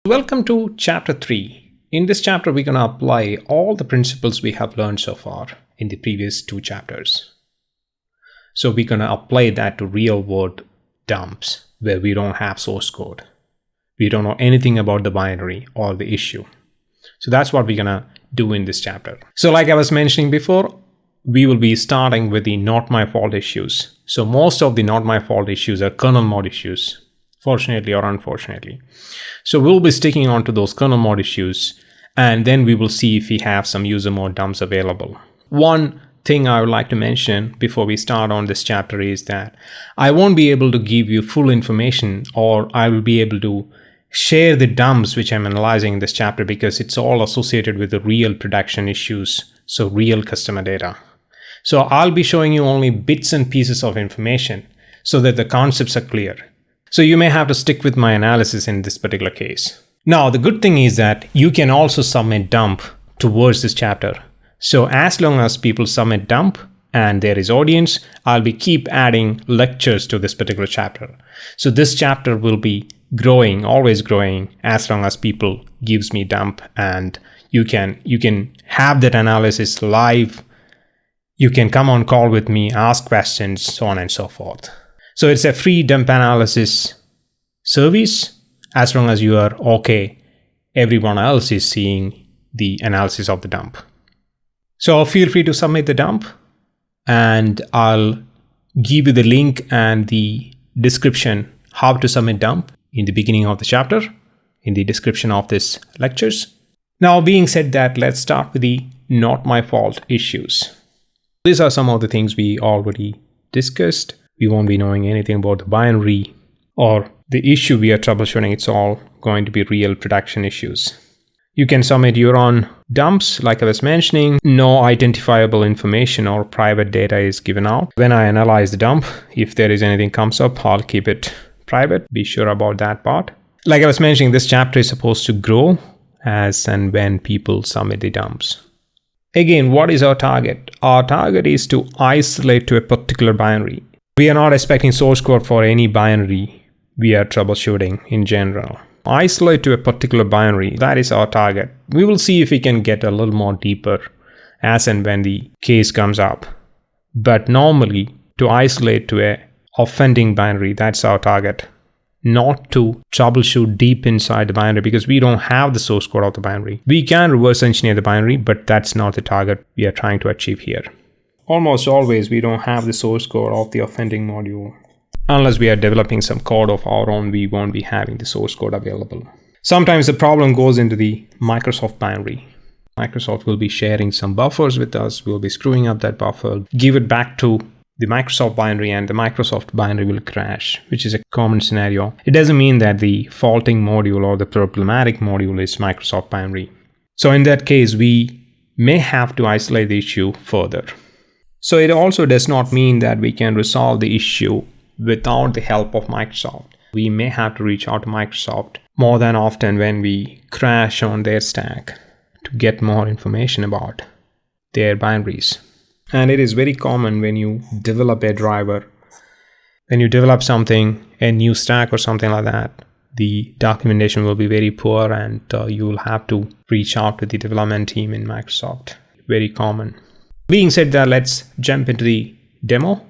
Welcome to chapter 3. In this chapter, we're going to apply all the principles we have learned so far in the previous 2 chapters. So we're going to apply that to real world dumps where we don't have source code. We don't know anything about the binary or the issue. So that's what we're going to do in this chapter. So like I was mentioning before, we will be starting with the not my fault issues. So most of the not my fault issues are kernel mod issues, fortunately or unfortunately. So we'll be sticking on to those kernel mod issues, and then we will see if we have some user mode dumps available. One thing I would like to mention before we start on this chapter is that I won't be able to give you full information, or I will be able to share the dumps which I'm analyzing in this chapter because it's all associated with the real production issues, so real customer data. So I'll be showing you only bits and pieces of information so that the concepts are clear. So you may have to stick with my analysis in this particular case. Now, the good thing is that you can also submit dump towards this chapter. So as long as people submit dump and there is audience, I'll be keep adding lectures to this particular chapter. So this chapter will be growing, always growing, as long as people gives me dump, and you can have that analysis live. You can come on call with me, ask questions, so on and so forth. So it's a free dump analysis service as long as you are okay. Everyone else is seeing the analysis of the dump. So feel free to submit the dump, and I'll give you the link and the description how to submit dump in the beginning of the chapter, in the description of this lectures. Now, being said that, let's start with the not my fault issues. These are some of the things we already discussed. We won't be knowing anything about the binary or the issue we are troubleshooting. It's all going to be real production issues. You can submit your own dumps, like I was mentioning. No identifiable information or private data is given out. When I analyze the dump, if there is anything comes up, I'll keep it private. Be sure about that part. Like I was mentioning, this chapter is supposed to grow as and when people submit the dumps. Again, what is our target? Our target is to isolate to a particular binary. We are not expecting source code for any binary we are troubleshooting in general. Isolate to a particular binary, that is our target. We will see if we can get a little more deeper as and when the case comes up. But normally, to isolate to a offending binary, that's our target. Not to troubleshoot deep inside the binary because we don't have the source code of the binary. We can reverse engineer the binary, but that's not the target we are trying to achieve here. Almost always, we don't have the source code of the offending module. Unless we are developing some code of our own, we won't be having the source code available. Sometimes the problem goes into the Microsoft binary. Microsoft will be sharing some buffers with us. We'll be screwing up that buffer, give it back to the Microsoft binary, and the Microsoft binary will crash, which is a common scenario. It doesn't mean that the faulting module or the problematic module is Microsoft binary. So in that case, we may have to isolate the issue further. So it also does not mean that we can resolve the issue without the help of Microsoft. We may have to reach out to Microsoft more than often when we crash on their stack to get more information about their binaries. And it is very common when you develop a driver, when you develop something, a new stack or something like that, the documentation will be very poor, and you will have to reach out to the development team in Microsoft. Very common. Being said that, let's jump into the demo.